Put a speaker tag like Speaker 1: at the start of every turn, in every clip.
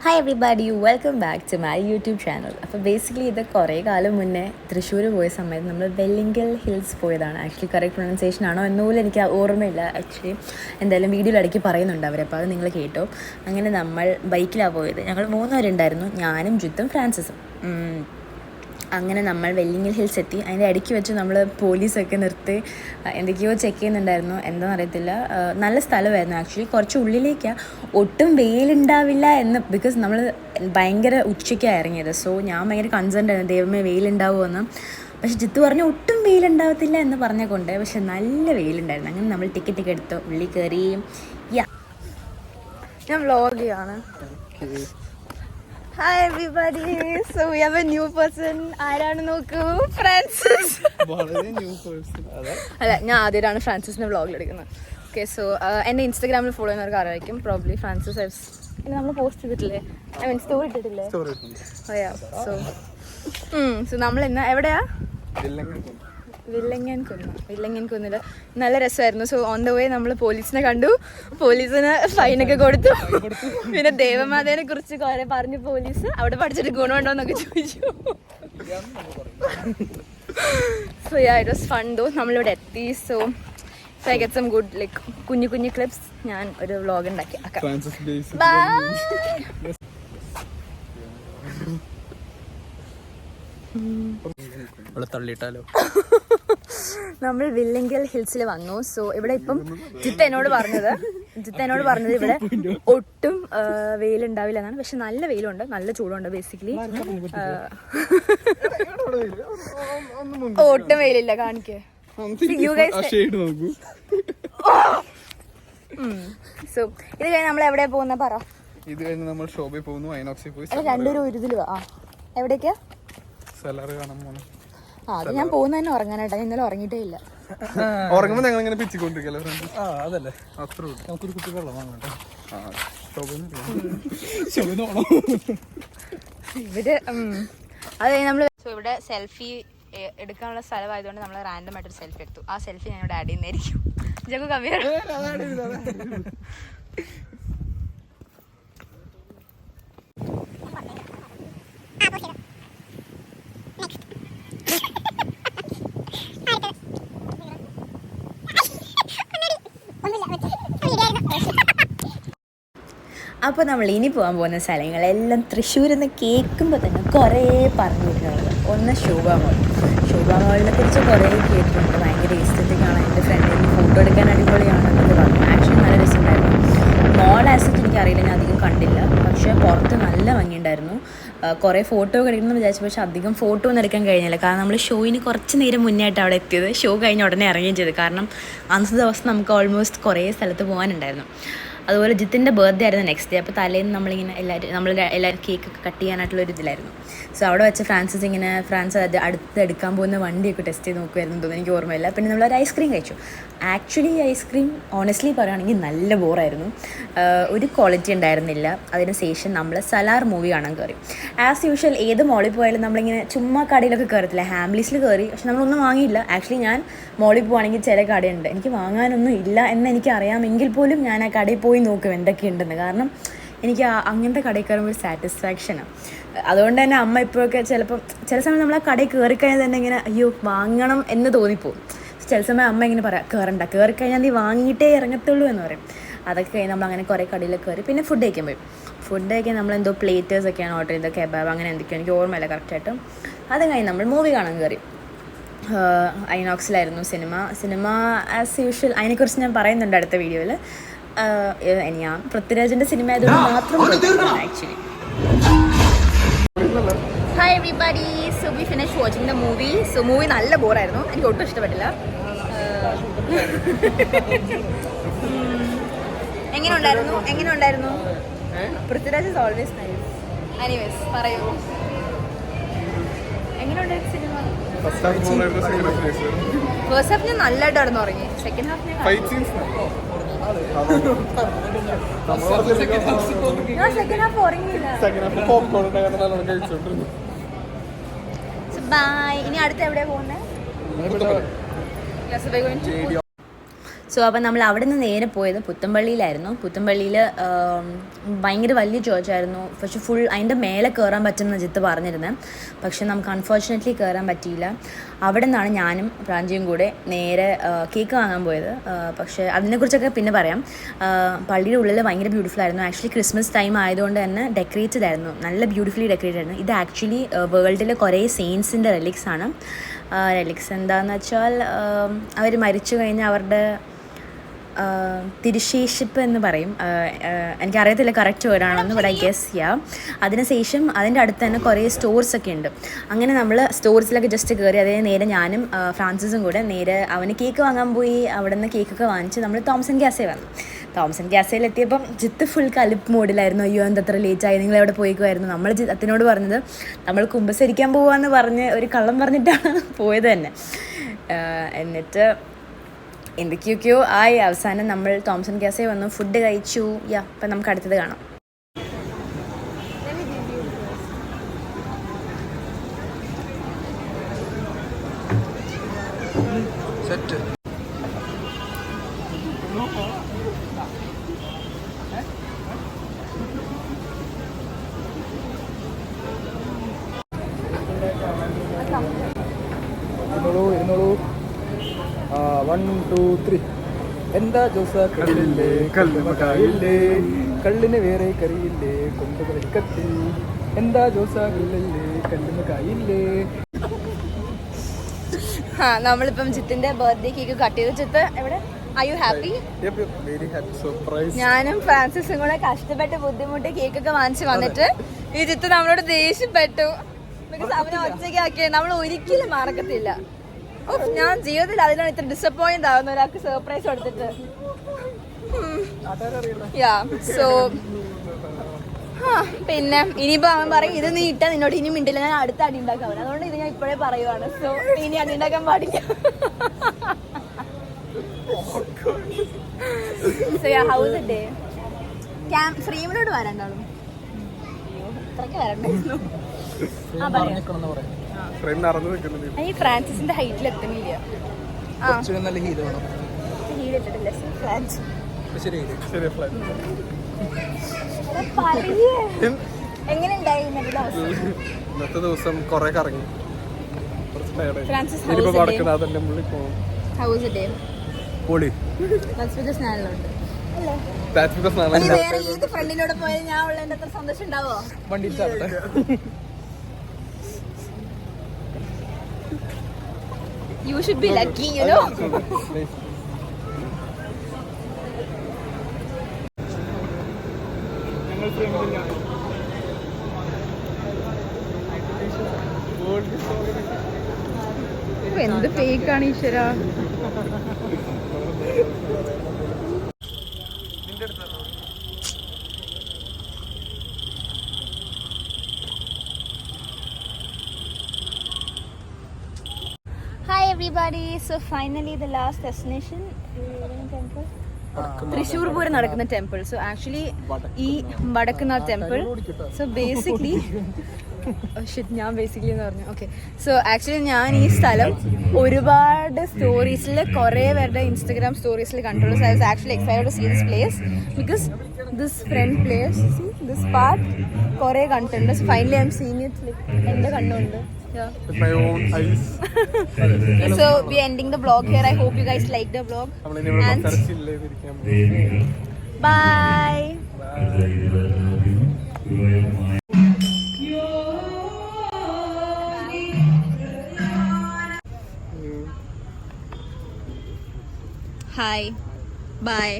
Speaker 1: Hi everybody, welcome back to my YouTube channel. അപ്പോൾ basically ഇത് കുറേ കാലം മുന്നേ തൃശ്ശൂർ പോയ സമയത്ത് നമ്മൾ വെല്ലിങ്കൽ ഹിൽസ് പോയതാണ്. ആക്ച്വലി കറക്റ്റ് പ്രൊണൗൺസിയേഷൻ ആണോ എന്നുപോലും എനിക്ക് ഓർമ്മയില്ല. ആക്ച്വലി എന്തായാലും വീഡിയോയിൽ ഇടയ്ക്ക് പറയുന്നുണ്ട് അവർ, അപ്പോൾ അത് നിങ്ങൾ കേട്ടോ. അങ്ങനെ നമ്മൾ ബൈക്കിലാണ് പോയത്. ഞങ്ങൾ 3 പേരുണ്ടായിരുന്നു, ഞാനും ജിത്തും ഫ്രാൻസിസും. അങ്ങനെ നമ്മൾ വെല്ലിങ്ങൽ ഹിൽസ് എത്തി. അതിൻ്റെ ഇടയ്ക്ക് വെച്ച് നമ്മൾ പോലീസൊക്കെ നിർത്തി എന്തൊക്കെയോ ചെക്ക് ചെയ്യുന്നുണ്ടായിരുന്നു, എന്താണെന്ന് അറിയത്തില്ല. നല്ല സ്ഥലമായിരുന്നു ആക്ച്വലി, കുറച്ച് ഉള്ളിലേക്കാണ്. ഒട്ടും വെയിലുണ്ടാവില്ല എന്ന്, ബിക്കോസ് നമ്മൾ ഭയങ്കര ഉച്ചയ്ക്കാണ് ഇറങ്ങിയത്. സോ ഞാൻ ഭയങ്കര കൺസേൺഡ് ആയിരുന്നു, ദൈവമേ വെയിലുണ്ടാവുമെന്ന്. പക്ഷെ ജിത്ത് പറഞ്ഞു ഒട്ടും വെയിലുണ്ടാവത്തില്ല എന്ന് പറഞ്ഞുകൊണ്ട്, പക്ഷെ നല്ല വെയിലുണ്ടായിരുന്നു. അങ്ങനെ നമ്മൾ ടിക്കറ്റൊക്കെ എടുത്തു, ഉള്ളിൽ കയറിയും ഞാൻ വ്ളോഗ് ചെയ്യാണ്. Hi everybody, so we have a new person. ആരാണ് നോക്കൂ, ഫ്രാൻസിസ്. അല്ല, ഞാൻ ആദ്യമായിട്ടാണ് ഫ്രാൻസിസിന്റെ വ്ളോഗിൽ എടുക്കുന്നത്. ഓക്കെ, സോ എന്നെ ഇൻസ്റ്റാഗ്രാമിൽ ഫോളോ ചെയ്യുന്നവർക്ക് അറിയായിരിക്കും പ്രോബ്ലി. ഫ്രാൻസിസ് നമ്മൾ പോസ്റ്റ് ചെയ്തിട്ടില്ലേ, ഐ മീൻ സ്റ്റോറി ഇട്ടിട്ടില്ലേ? സോ നമ്മൾ ഇന്ന് എവിടെയാ? വില്ലങ്ങൻ കുന്നില് നല്ല രസമായിരുന്നു. സോ ഓൺ ദ വേ നമ്മൾ പോലീസിനെ കണ്ടു, പോലീസിന് ഫൈനൊക്കെ കൊടുത്തു. പിന്നെ ദേവമാതേനെ കുറിച്ച് കുറെ പറഞ്ഞു പോലീസ്. അവിടെ പഠിച്ചിട്ട് ഗുണമുണ്ടോന്നൊക്കെ ചോദിച്ചു. So it was fun though. നമ്മളിവിടെ എത്തി. So I get some good like കുഞ്ഞു ക്ലിപ്സ് ഞാൻ ഒരു വ്ളോഗ് ഉണ്ടാക്കി.
Speaker 2: തള്ളിയിട്ടാലോ?
Speaker 1: നമ്മൾ വില്ലങ്കൽ ഹിൽസിൽ വന്നു. സോ ഇവിടെ ഇപ്പം ജിത്ത് എന്നോട് പറഞ്ഞത് ഇവിടെ ഒട്ടും വെയിലുണ്ടാവില്ല എന്നാണ്. പക്ഷെ നല്ല വെയിലുണ്ട്, നല്ല ചൂടുണ്ട്. ബേസിക്കലി ഒട്ടും വെയിലില്ല. കാണിക്കേ. സോ ഇത് കഴിഞ്ഞ് നമ്മൾ എവിടെയാ പോകുന്ന പറ.
Speaker 2: ഇത് കഴിഞ്ഞ് നമ്മൾ ഷോപ്പിൽ പോകുന്നു, ഐനോക്സിൽ പോയി.
Speaker 1: രണ്ടുപേരും ഒരു ഇതിൽ എവിടേക്കാ? അത് ഞാൻ പോകുന്ന തന്നെ ഉറങ്ങാനായിട്ടാ. ഇന്നലെ ഉറങ്ങിയിട്ടേ ഇല്ല.
Speaker 2: ഉറങ്ങുമ്പോ ഞങ്ങൾ ഇങ്ങനെ പിച്ചിക്കൊണ്ടിരിക്കല്ലോ. അതല്ലേ അത്ര നമുക്കൊരു കുട്ടി വെള്ളം വാങ്ങട്ടെ.
Speaker 1: ഇവര് അത് നമ്മൾ ഇവിടെ സെൽഫി എടുക്കാനുള്ള സ്ഥലമായതുകൊണ്ട് നമ്മൾ റാൻഡം ആയിട്ടൊരു സെൽഫി എടുത്തു. ആ സെൽഫി ഞാൻ ഇവിടെ ആഡ് ചെയ്യുന്നതായിരിക്കും. ജഗു കമ്മിയാണ്. അപ്പോൾ നമ്മൾ ഇനി പോകാൻ പോകുന്ന സ്ഥലങ്ങളെല്ലാം തൃശ്ശൂരിൽ നിന്ന് കേൾക്കുമ്പോൾ തന്നെ കുറേ പറഞ്ഞു വരുന്നത്. ഒന്ന് ശോഭ മോളിനെ കുറിച്ച് കുറേ കേട്ടിട്ടുണ്ട്. ഭയങ്കര എസ്തെറ്റിക്കാണ്, എൻ്റെ ഫ്രണ്ടിൽ ഫോട്ടോ എടുക്കാൻ അടിപൊളിയാണെന്നൊക്കെ പറഞ്ഞു. ആക്ച്വലി നല്ല രസമുണ്ടായിരുന്നു. മോൾ ആസറ്റ് എനിക്കറിയില്ല, ഞാൻ അധികം കണ്ടില്ല. പക്ഷേ പുറത്ത് നല്ല ഭംഗിയുണ്ടായിരുന്നു. കുറേ ഫോട്ടോ എടുക്കണമെന്ന് വിചാരിച്ചു, പക്ഷേ അധികം ഫോട്ടോ ഒന്നും എടുക്കാൻ കഴിഞ്ഞില്ല. കാരണം നമ്മൾ ഷോയിന് കുറച്ച് നേരം മുന്നേ ആയിട്ട് അവിടെ എത്തിയത്. ഷോ കഴിഞ്ഞ് ഉടനെ ഇറങ്ങുകയും ചെയ്തു. കാരണം അന്നത്തെ ദിവസം നമുക്ക് ഓൾമോസ്റ്റ് കുറേ സ്ഥലത്ത് പോകാനുണ്ടായിരുന്നു. അതുപോലെ ജിത്തിൻ്റെ ബർത്ത്ഡേ ആയിരുന്നു നെക്സ്റ്റ് ഡേ. അപ്പോൾ തലേന്ന് നമ്മളിങ്ങനെ എല്ലാവരും കേക്കൊക്കെ കട്ട് ചെയ്യാനായിട്ടുള്ളൊരു ഇതിലായിരുന്നു. സോ അവിടെ വെച്ച് ഫ്രാൻസ് അത് അടുത്ത് എടുക്കാൻ പോകുന്ന വണ്ടിയൊക്കെ ടെസ്റ്റ് ചെയ്ത് നോക്കുമായിരുന്നു തോന്നുന്നു, എനിക്ക് ഓർമ്മയില്ല. പിന്നെ നമ്മളൊരു ഐസ്ക്രീം കഴിച്ചു. ആക്ച്വലി ഈ ഐസ്ക്രീം ഓണസ്റ്റ്ലി പറയുകയാണെങ്കിൽ നല്ല ബോറായിരുന്നു. ഒരു ക്വാളിറ്റി ഉണ്ടായിരുന്നില്ല. അതിന് ശേഷം നമ്മൾ സലാർ മൂവി കാണാൻ കയറി. ആസ് യൂഷ്വൽ ഏത് മോളിൽ പോയാലും നമ്മളിങ്ങനെ ചുമ്മാ കടയിലൊക്കെ കയറത്തില്ല. ഹാംലീസിൽ കയറി, പക്ഷെ നമ്മളൊന്നും വാങ്ങിയില്ല. ആക്ച്വലി ഞാൻ മോളിൽ പോവുകയാണെങ്കിൽ ചില കടയുണ്ട് എനിക്ക് വാങ്ങാനൊന്നും ഇല്ല എന്ന് എനിക്കറിയാമെങ്കിൽ പോലും ഞാൻ ആ കടയിൽ പോയി നോക്കും എന്തൊക്കെയുണ്ടെന്ന്. കാരണം എനിക്ക് അങ്ങനത്തെ കടയിൽ കയറുമ്പോൾ ഒരു സാറ്റിസ്ഫാക്ഷനാണ്. അതുകൊണ്ട് തന്നെ അമ്മ ഇപ്പോഴൊക്കെ ചിലപ്പം ചില സമയം നമ്മൾ ആ കടയിൽ കയറിക്കഴിഞ്ഞാൽ തന്നെ ഇങ്ങനെ അയ്യോ വാങ്ങണം എന്ന് തോന്നിപ്പോവും. ചില സമയം അമ്മ ഇങ്ങനെ പറയാം കയറിക്കഴിഞ്ഞാൽ നീ വാങ്ങിയിട്ടേ ഇറങ്ങത്തുള്ളൂ എന്ന് പറയും. അതൊക്കെ കഴിഞ്ഞ് നമ്മളങ്ങനെ കുറേ കടയിലൊക്കെ കയറി. പിന്നെ ഫുഡ് കഴിക്കാൻ നമ്മളെന്തോ പ്ലേറ്റേഴ്സൊക്കെയാണ് ഓർഡർ ചെയ്തത്, കെബാബ് അങ്ങനെ എന്തൊക്കെയാണ് എനിക്ക് ഓർമ്മയില്ല കറക്റ്റായിട്ട്. അത് കഴിഞ്ഞ് നമ്മൾ മൂവി കാണാൻ കയറി. ഐനോക്സിലായിരുന്നു സിനിമ ആസ് യൂഷ്വൽ. അതിനെക്കുറിച്ച് ഞാൻ പറയുന്നുണ്ട് അടുത്ത വീഡിയോയിൽ. ഞാൻ പൃഥ്വിരാജിൻ്റെ സിനിമ ആയതുകൊണ്ട് മാത്രം actually. Hi everybody, so we finish watching the movie. So movie നല്ല ബോറായിരുന്നു, എനിക്ക് ഒട്ടും ഇഷ്ടപ്പെട്ടില്ല. എങ്ങനെ ഉണ്ടായിരുന്നു? Prithviraj is always nice. Anyways പറയൂ, എങ്ങനെയുണ്ടായിരുന്നു സിനിമ? ഫസ്റ്റ് ഹാഫ് ഞാൻ നല്ലതായിട്ട് നടന്നു തുടങ്ങി. സെക്കൻഡ് ഹാഫ് ഞാൻ സെക്കൻഡ് ഹാഫ് ഉറങ്ങിയില്ല. ബൈ. ഇനി അടുത്ത് എവിടെയാ പോകുന്നത്? സോ അപ്പം നമ്മൾ അവിടെ നിന്ന് നേരെ പോയത് പുത്തമ്പള്ളിയിലായിരുന്നു. പുത്തമ്പള്ളിയിൽ ഭയങ്കര വലിയ ചേർച്ചായിരുന്നു. പക്ഷെ ഫുൾ അതിൻ്റെ മേലെ കയറാൻ പറ്റുമെന്ന് ജിത്ത് പറഞ്ഞിരുന്നത്. പക്ഷെ നമുക്ക് അൺഫോർച്ചുനേറ്റ്ലി കയറാൻ പറ്റിയില്ല. അവിടെ നിന്നാണ് ഞാനും പ്രാഞ്ചിയും കൂടെ നേരെ കേക്ക് വാങ്ങാൻ പോയത്. പക്ഷേ അതിനെക്കുറിച്ചൊക്കെ പിന്നെ പറയാം. പള്ളിയുടെ ഉള്ളിൽ ഭയങ്കര ബ്യൂട്ടിഫുൾ ആയിരുന്നു. ആക്ച്വലി ക്രിസ്മസ് ടൈം ആയതുകൊണ്ട് തന്നെ ഡെക്കറേറ്റഡ് ആയിരുന്നു, നല്ല ബ്യൂട്ടിഫുള്ളി ഡെക്കറേറ്റഡ് ആയിരുന്നു. ഇത് ആക്ച്വലി വേൾഡിലെ കുറേ സെയിൻസിൻ്റെ റെലിക്സ് ആണ്. റെലിക്സ് എന്താണെന്ന് വെച്ചാൽ അവർ മരിച്ചു കഴിഞ്ഞാൽ അവരുടെ തിരുശേഷിപ്പ് എന്ന് പറയും. എനിക്കറിയത്തില്ല കറക്റ്റ് വേർഡാണെന്ന്, ബട്ട് ഐ ഗെസ് ചെയ്യാം. അതിനുശേഷം അതിൻ്റെ അടുത്ത് തന്നെ കുറേ സ്റ്റോർസൊക്കെ ഉണ്ട്. അങ്ങനെ നമ്മൾ സ്റ്റോർസിലൊക്കെ ജസ്റ്റ് കയറി. അതേ നേരെ ഞാനും ഫ്രാൻസിസും കൂടെ നേരെ അവന് കേക്ക് വാങ്ങാൻ പോയി. അവിടെ നിന്ന് കേക്കൊക്കെ വാങ്ങിച്ച് നമ്മൾ തോംസൺ ഗ്യാസേ വന്നു. തോംസൺ ഗ്യാസയിലെത്തിയപ്പം ജിത്ത് ഫുൾ കലിപ്പ് മോഡിലായിരുന്നു. അയ്യോ എന്തത്ര ലേറ്റായി, നിങ്ങൾ എവിടെ പോയിക്കുമായിരുന്നു. നമ്മൾ ജിത്തിനോട് പറഞ്ഞത് നമ്മൾ കുമ്പസരിക്കാൻ പോവാന്ന് പറഞ്ഞ് ഒരു കള്ളം പറഞ്ഞിട്ടാണ് പോയത് തന്നെ. എന്നിട്ട് എന്തൊക്കെയൊക്കെയോ ആയി. അവസാനം നമ്മൾ തോംസൺ ഗ്യാസേ വന്നു, ഫുഡ് കഴിച്ചു. അപ്പം നമുക്ക് അടുത്തത് കാണാം.
Speaker 2: സെറ്റ് ഇരുന്നോളൂ. 1 2 3. എന്താ ജോസ കല്ലില്ലേ കല്ലുമക്കായില്ലേ, കള്ളിന് വേറെ കറിയില്ലേ, കൊണ്ടുപോയി കത്തി. എന്താ ജോസ കല്ലില്ലേ കല്ലുമക്കായില്ലേ.
Speaker 1: നമ്മളിപ്പം ജിത്തിന്റെ ബർത്ത്ഡേ കേക്ക് കട്ട് ചെയ്ത്. ജിത്ത് എവിടെ? Are you happy?
Speaker 2: Very happy surprise.
Speaker 1: ഞാനും ഫ്രാൻസിസും കൂടെ കഷ്ടപ്പെട്ട് ബുദ്ധിമുട്ടി കേക്കൊക്കെ വാങ്ങിച്ച് വന്നിട്ട് ഈ ജിത്ത് നമ്മളോട് ദേഷ്യപ്പെട്ടു. ബിക്കോസ് അവനെ ഒറ്റയ്ക്കാക്കിയത് നമ്മൾ ഒരിക്കലും മറക്കത്തില്ല. ഞാൻ ജീവിതത്തിൽ അതിനാണ് ഇത്ര ഡിസപ്പോയിന്റ് ആവുന്ന ഒരാൾക്ക് സർപ്രൈസ് കൊടുത്തിട്ട്. സോ പിന്നെ ഇനിയിപ്പോ അവൻ പറയും ഇത് നീ ഇട്ടാ നിന്നോട് ഇനി മിണ്ടില്ല, ഞാൻ അടുത്ത അടി ഉണ്ടാക്കാൻ. അതുകൊണ്ട് ഇത് ഞാൻ ഇപ്പോഴേ പറയുവാണ്. സോ ഇനി അടി ഉണ്ടാക്കാൻ പാടില്ല. So yeah, how was the day? ഫ്രീമിനോട് വരണ്ടാളും അത്രയ്ക്ക് വരണ്ടായിരുന്നു. ഈ ഫ്രാൻസിസിന്റെ ഹൈറ്റിൽ എത്തുന്നില്ല. എങ്ങനെയുണ്ടായി
Speaker 2: ഇന്നത്തെ ദിവസം കൊറേ കറങ്ങി.
Speaker 1: ഏത് ഫ്രണ്ടിനോട് പോയാൽ ഞാൻ ഉള്ളതിന്റെ അത്ര സന്തോഷം ഉണ്ടാവോ? You should be lucky, you know. എന്ത് ഫേക്കാണ് ഈശ്വര. Hi everybody, so finally the last destination, Thrissur Pooram നടക്കുന്ന ടെമ്പിൾ. സോ ആക്ച്വലി ഈ വടക്കുന്നാഥ് ടെമ്പിൾ. സോ ബേസിക്കലി ഞാൻ ബേസിക്കലി എന്ന് പറഞ്ഞു. ഓക്കെ, സോ ആക്ച്വലി ഞാൻ ഈ സ്ഥലം ഒരുപാട് സ്റ്റോറീസിൽ കുറേ പേരുടെ ഇൻസ്റ്റഗ്രാം സ്റ്റോറീസിൽ കണ്ടുള്ളൂ. So I was actually excited to see this place because this front place, this part കുറേ കണ്ടിട്ടുണ്ട്. So finally I am seeing it എൻ്റെ കണ്ണുണ്ട്.
Speaker 2: With my own eyes.
Speaker 1: So we are ending the vlog here. I hope you guys liked the vlog. And bye. Hi. Bye.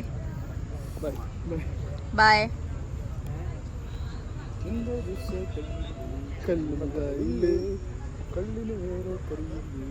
Speaker 1: Bye.
Speaker 2: കല്ലുമകായില്ലേ, കള്ളിന് വേറെ കറിയില്ലേ.